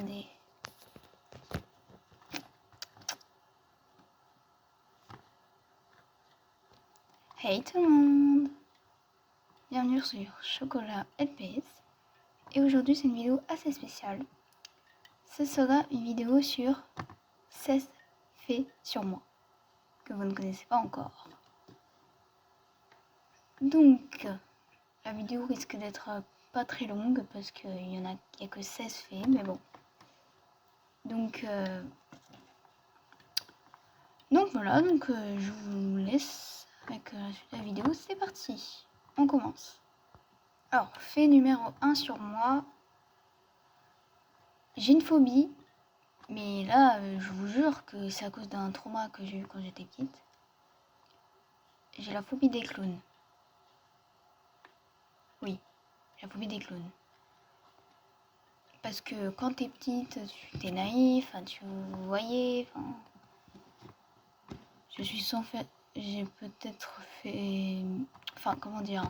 Attendez. Hey tout le monde! Bienvenue sur Chocolat LPS. Et aujourd'hui c'est une vidéo assez spéciale. Ce sera une vidéo sur 16 faits sur moi que vous ne connaissez pas encore. Donc la vidéo risque d'être pas très longue parce qu'il y a que 16 faits, mais bon. Donc voilà, je vous laisse avec la suite de la vidéo. C'est parti, on commence. Alors, fait numéro 1 sur moi, j'ai une phobie, mais là, je vous jure que c'est à cause d'un trauma que j'ai eu quand j'étais petite. J'ai la phobie des clowns. Oui, j'ai la phobie des clowns. Parce que quand t'es petite, tu t'es naïf, tu voyais, je suis sans fait, j'ai peut-être fait, comment dire,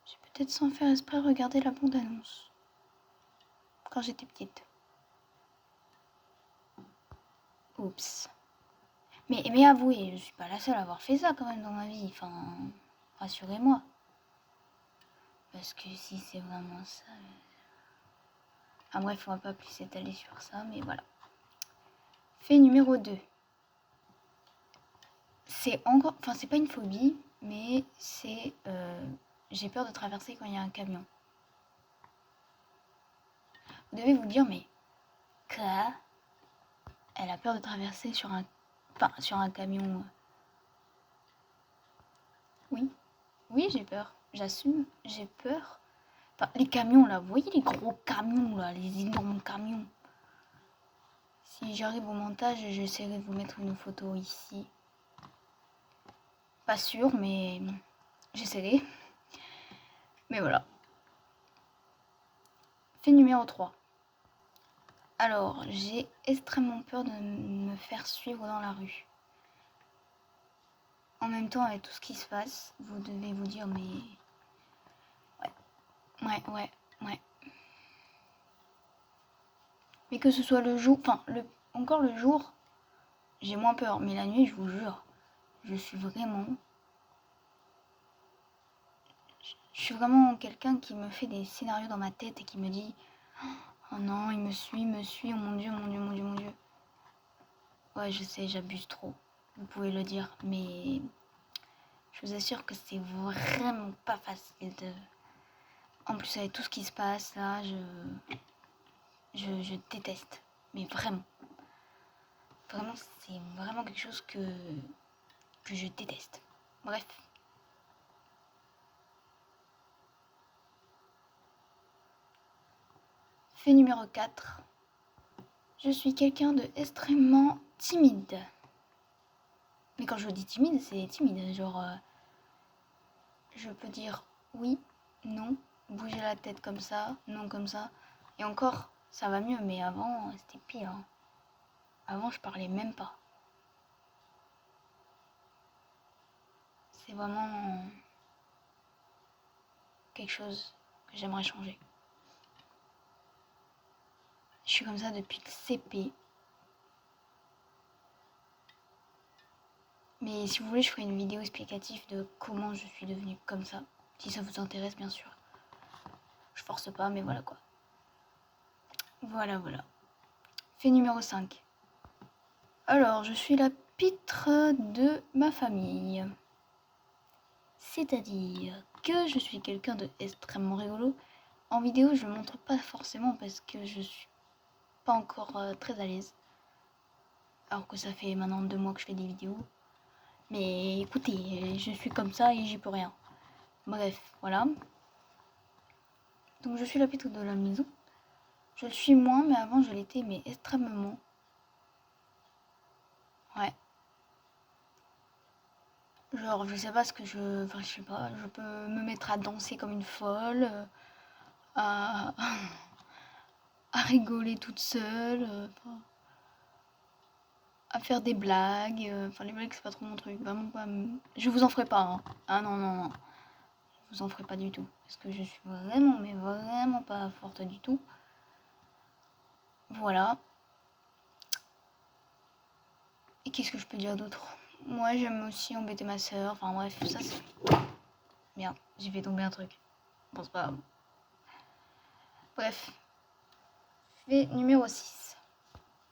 j'ai peut-être sans faire exprès regardé la bande-annonce quand j'étais petite. Oups. Mais avouez, je suis pas la seule à avoir fait ça quand même dans ma vie, rassurez-moi. Parce que si c'est vraiment ça... bref, on va pas plus s'étaler sur ça, mais voilà. Fait numéro 2. C'est encore... c'est pas une phobie, mais c'est... j'ai peur de traverser quand il y a un camion. Vous devez vous dire, mais... Quoi ? Elle a peur de traverser sur un camion. Oui. Oui, j'ai peur. J'assume, j'ai peur. Les camions, là, vous voyez les gros camions, là, les énormes camions. Si j'arrive au montage, j'essaierai de vous mettre une photo ici. Pas sûr, mais j'essaierai. Mais voilà. Fait numéro 3. Alors, j'ai extrêmement peur de me faire suivre dans la rue. En même temps, avec tout ce qui se passe, vous devez vous dire, mais... Ouais. Mais que ce soit le jour... encore le jour, j'ai moins peur. Mais la nuit, je vous jure, je suis vraiment quelqu'un qui me fait des scénarios dans ma tête et qui me dit « Oh non, il me suit, oh mon Dieu. » Ouais, je sais, j'abuse trop. Vous pouvez le dire, mais je vous assure que c'est vraiment pas facile de... En plus, avec tout ce qui se passe, là, je déteste. Mais vraiment. Vraiment, c'est vraiment quelque chose que je déteste. Bref. Fait numéro 4. Je suis quelqu'un de extrêmement timide. Mais quand je vous dis timide, c'est timide. Genre, je peux dire oui, non, bouger la tête comme ça, non comme ça. Et encore, ça va mieux, mais avant, c'était pire. Avant, je parlais même pas. C'est vraiment quelque chose que j'aimerais changer. Je suis comme ça depuis le CP. Mais si vous voulez, je ferai une vidéo explicative de comment je suis devenue comme ça. Si ça vous intéresse, bien sûr. Je force pas, mais voilà quoi. Voilà. Fait numéro 5. Alors, je suis la pitre de ma famille. C'est-à-dire que je suis quelqu'un de extrêmement rigolo. En vidéo, je ne le montre pas forcément parce que je suis pas encore très à l'aise. Alors que ça fait maintenant 2 mois que je fais des vidéos. Mais écoutez, je suis comme ça et j'y peux rien. Bref, voilà. Donc je suis la pitre de la maison. Je le suis moins, mais avant je l'étais, mais extrêmement. Ouais. Genre, je sais pas ce que je... je sais pas, je peux me mettre à danser comme une folle, à rigoler toute seule, à faire des blagues. Les blagues, c'est pas trop mon truc. Vraiment pas... Je vous en ferai pas, hein. Ah non. Je vous en ferai pas du tout. Parce que je suis vraiment, mais vraiment pas forte du tout. Voilà. Et qu'est-ce que je peux dire d'autre? Moi, j'aime aussi embêter ma soeur. Enfin bref, ça c'est... Merde, j'ai fait tomber un truc. Bon, c'est pas grave. Bref. Fait numéro 6.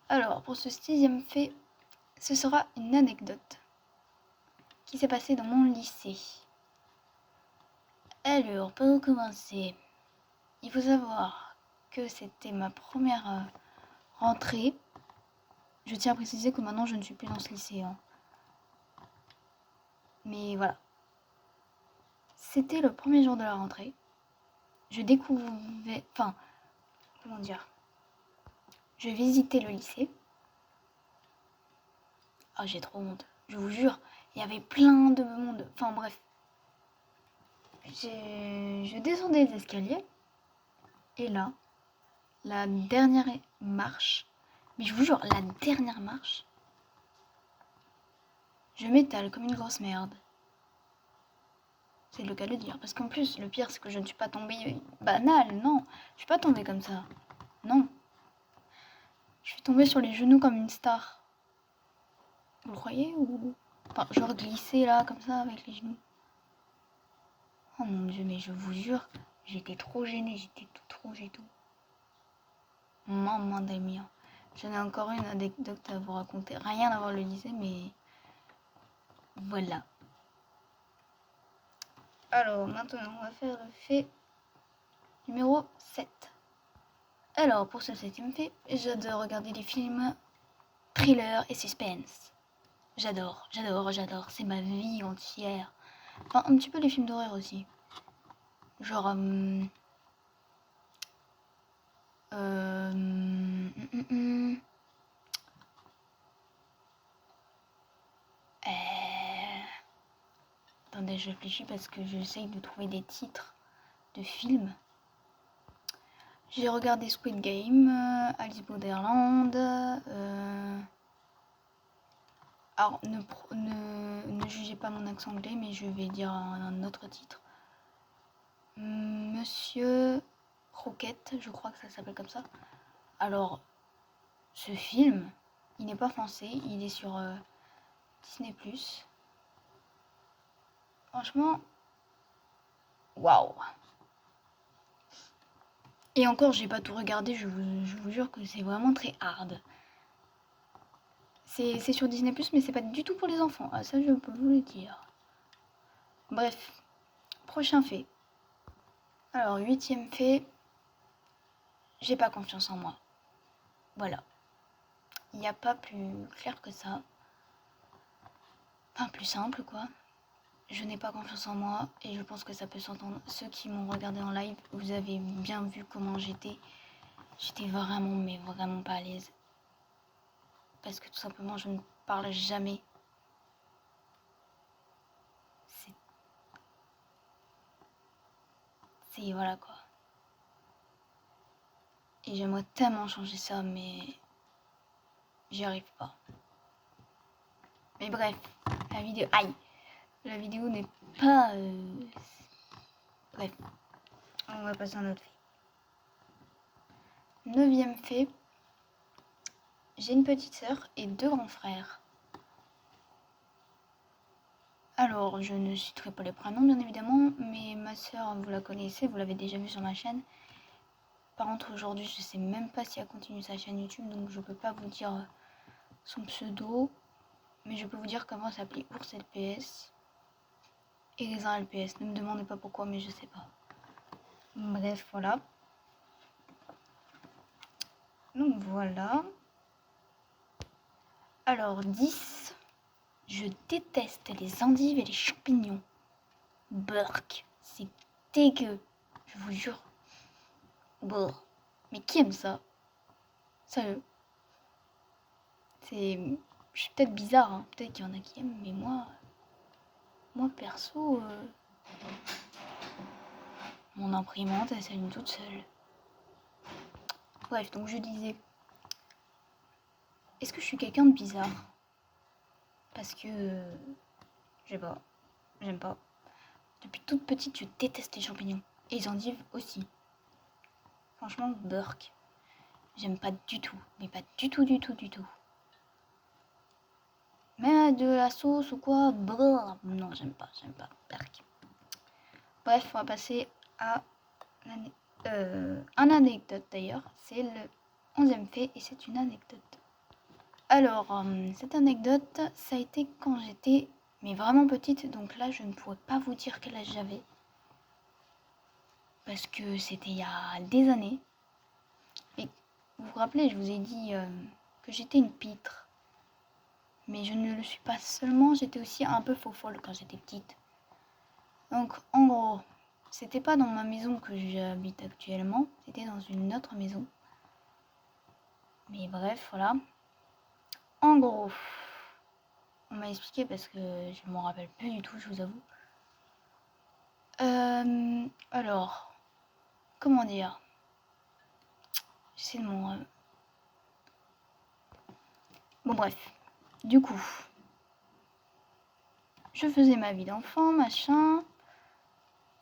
Alors, pour ce 6e fait, ce sera une anecdote qui s'est passée dans mon lycée. Alors, pour commencer, il faut savoir que c'était ma première rentrée. Je tiens à préciser que maintenant, je ne suis plus dans ce lycée. Hein. Mais voilà. C'était le premier jour de la rentrée. Je découvrais... Enfin, comment dire? Je visitais le lycée. Ah, j'ai trop honte. Je vous jure, il y avait plein de monde. Enfin, bref. Je descendais les escaliers. Et là, la dernière marche... Mais je vous jure, la dernière marche... Je m'étale comme une grosse merde. C'est le cas de le dire. Parce qu'en plus, le pire, c'est que je ne suis pas tombée banale. Non, je suis pas tombée comme ça. Non. Je suis tombée sur les genoux comme une star. Vous le croyez ou... Enfin, genre glisser là, comme ça, avec les genoux. Oh mon dieu, mais je vous jure, j'étais trop gênée, j'étais toute rouge et tout. Maman des miens. J'en ai encore une anecdote à vous raconter. Rien à voir le lycée, mais... Voilà. Alors, maintenant, on va faire le fait numéro 7. Alors, pour ce 7e fait, j'adore regarder les films thriller et suspense. J'adore, j'adore, j'adore. C'est ma vie entière. Enfin, un petit peu les films d'horreur aussi. Genre... Attendez, je réfléchis parce que j'essaye de trouver des titres de films. J'ai regardé Squid Game, Alice Borderland. Alors, ne jugez pas mon accent anglais, mais je vais dire un autre titre. Monsieur Croquette, je crois que ça s'appelle comme ça. Alors, ce film, il n'est pas français, il est sur Disney+. Franchement, waouh! Et encore, j'ai pas tout regardé, je vous jure que c'est vraiment très hard. C'est sur Disney+, mais c'est pas du tout pour les enfants. Ah, ça, je peux vous le dire. Bref, prochain fait. Alors, 8e fait, j'ai pas confiance en moi. Voilà. Il n'y a pas plus clair que ça. Enfin, plus simple, quoi. Je n'ai pas confiance en moi et je pense que ça peut s'entendre. Ceux qui m'ont regardé en live, vous avez bien vu comment j'étais. J'étais vraiment, mais vraiment pas à l'aise. Parce que tout simplement, je ne parle jamais. C'est voilà quoi. Et j'aimerais tellement changer ça, mais j'y arrive pas. Mais bref, la vidéo... Aïe! La vidéo n'est pas... Bref, on va passer à un autre fait. 9e fait. J'ai une petite sœur et 2 grands frères. Alors, je ne citerai pas les prénoms, bien évidemment, mais ma sœur, vous la connaissez, vous l'avez déjà vue sur ma chaîne. Par contre, aujourd'hui, je sais même pas si elle continue sa chaîne YouTube, donc je peux pas vous dire son pseudo. Mais je peux vous dire qu'avant, elle s'appelait Ours LPS et Raisin LPS. Ne me demandez pas pourquoi, mais je sais pas. Bref, voilà. Donc voilà. Alors, 10. Je déteste les endives et les champignons. Burk, c'est dégueu. Je vous jure. Brr. Mais qui aime ça? Sérieux. Je suis peut-être bizarre, hein. Peut-être qu'il y en a qui aiment, mais moi perso, mon imprimante, elle s'allume toute seule. Bref, donc je disais, est-ce que je suis quelqu'un de bizarre? Parce que, je sais pas, j'aime pas. Depuis toute petite, je déteste les champignons. Et les endives aussi. Franchement, burk. J'aime pas du tout. Mais pas du tout, du tout, du tout. Mais de la sauce ou quoi, brrr, non, j'aime pas, Berk. Bref, on va passer à un anecdote d'ailleurs. C'est le 11e fait et c'est une anecdote. Alors, cette anecdote, ça a été quand j'étais mais vraiment petite. Donc là, je ne pourrais pas vous dire quel âge j'avais. Parce que c'était il y a des années. Et vous vous rappelez, je vous ai dit que j'étais une pitre. Mais je ne le suis pas seulement, j'étais aussi un peu faux-folle quand j'étais petite. Donc, en gros, c'était pas dans ma maison que j'habite actuellement, c'était dans une autre maison. Mais bref, voilà. En gros, on m'a expliqué parce que je m'en rappelle plus du tout, je vous avoue. Alors, comment dire? C'est mon... Bon bref, du coup, je faisais ma vie d'enfant, machin.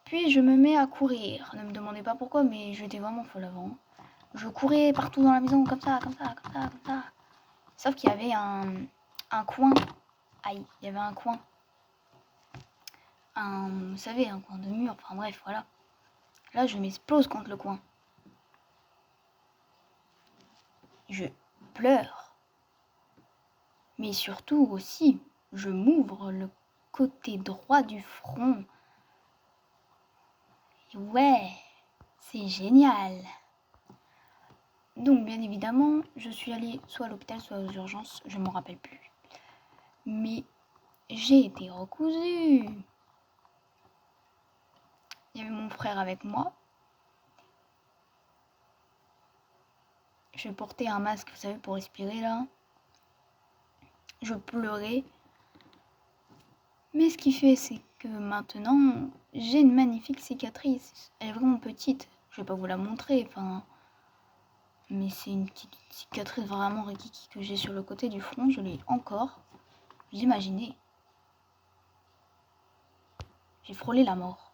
Puis je me mets à courir. Ne me demandez pas pourquoi, mais j'étais vraiment folle avant. Je courais partout dans la maison, comme ça, comme ça, comme ça, comme ça. Sauf qu'il y avait un coin. Aïe, il y avait un coin. Vous savez, un coin de mur. Enfin bref, voilà. Là, je m'explose contre le coin. Je pleure. Mais surtout aussi, je m'ouvre le côté droit du front. Ouais, c'est génial. Donc, bien évidemment, je suis allée soit à l'hôpital, soit aux urgences, je ne m'en rappelle plus. Mais j'ai été recousue. Il y avait mon frère avec moi. Je portais un masque, vous savez, pour respirer là. Je pleurais. Mais ce qui fait, c'est que maintenant, j'ai une magnifique cicatrice. Elle est vraiment petite. Je vais pas vous la montrer, enfin... Mais c'est une petite cicatrice vraiment rikiki que j'ai sur le côté du front. Je l'ai encore. Vous imaginez? J'ai frôlé la mort.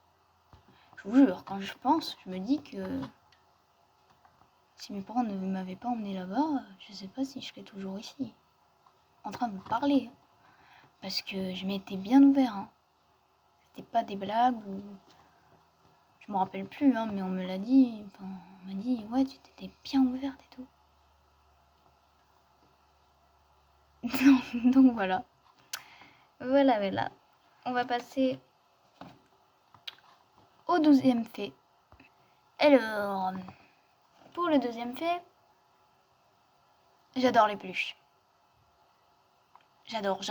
Je vous jure, quand je pense, je me dis que... Si mes parents ne m'avaient pas emmené là-bas, je sais pas si je serais toujours ici. En train de vous parler. Parce que je m'étais bien ouvert. Hein. C'était pas des blagues ou... Je me rappelle plus, hein, mais on me l'a dit. Enfin, on m'a dit, ouais, tu t'étais bien ouverte et tout. Donc voilà. Voilà. On va passer au 12e fait. Alors, pour le 2e fait, j'adore les peluches. J'adore.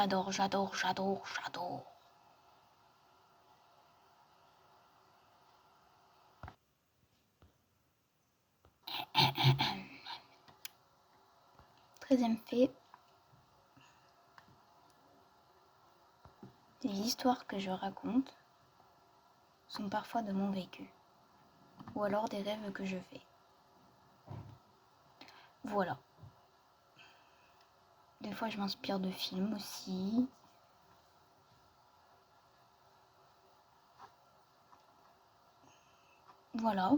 13e fait, les histoires que je raconte sont parfois de mon vécu, ou alors des rêves que je fais. Voilà. Des fois, je m'inspire de films aussi. Voilà,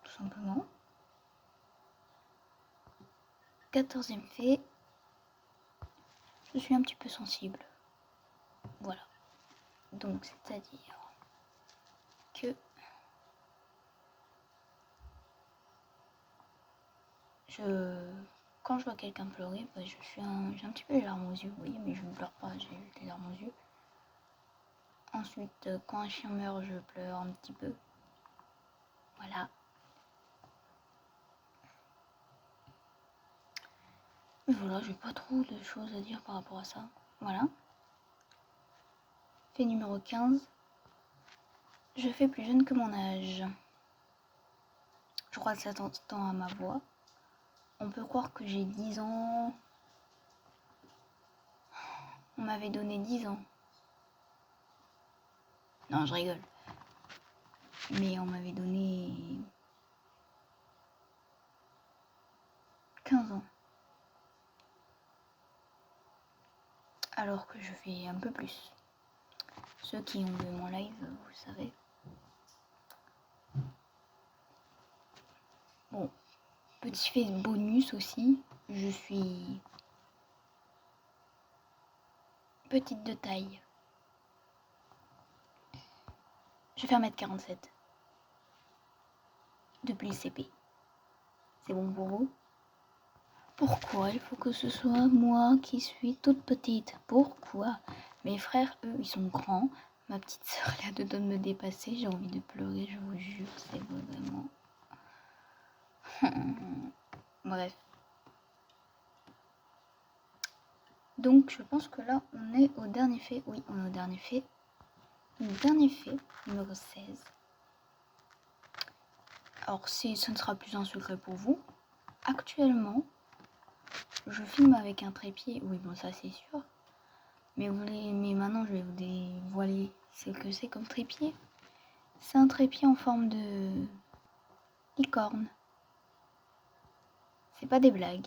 tout simplement. 14e fait, je suis un petit peu sensible. Voilà. Donc, c'est-à-dire que quand je vois quelqu'un pleurer, bah, j'ai un petit peu les larmes aux yeux, vous voyez, mais je ne pleure pas, j'ai des larmes aux yeux. Ensuite, quand un chien meurt, je pleure un petit peu. Voilà. Mais voilà, j'ai pas trop de choses à dire par rapport à ça. Voilà. Fait numéro 15. Je fais plus jeune que mon âge. Je crois que ça s'entend à ma voix. On peut croire que j'ai 10 ans. On m'avait donné 10 ans. Non, je rigole. Mais on m'avait donné 15 ans. Alors que je fais un peu plus. Ceux qui ont vu mon live, vous savez. Bon, Petit fait bonus aussi, je suis petite de taille. Je fais 1m47 depuis le CP. C'est bon pour vous? Pourquoi il faut que ce soit moi qui suis toute petite? Pourquoi? Mes frères, eux, ils sont grands. Ma petite sœur, elle a deux doigts de me dépasser. J'ai envie de pleurer, je vous jure. C'est vraiment... Bref. Donc, je pense que là, on est au dernier fait. Oui, on est au dernier fait. Le dernier fait, numéro 16. Alors, ce ne sera plus un secret pour vous. Actuellement, je filme avec un trépied. Oui, bon, ça, c'est sûr. Mais maintenant, je vais vous dévoiler ce que c'est comme trépied. C'est un trépied en forme de licorne. C'est pas des blagues.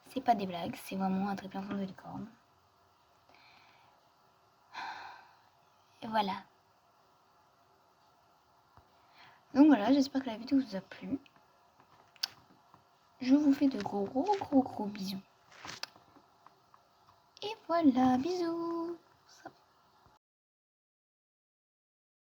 C'est pas des blagues, c'est vraiment un trépied en forme de licorne. Et voilà. Donc voilà, j'espère que la vidéo vous a plu. Je vous fais de gros bisous. Et voilà, bisous.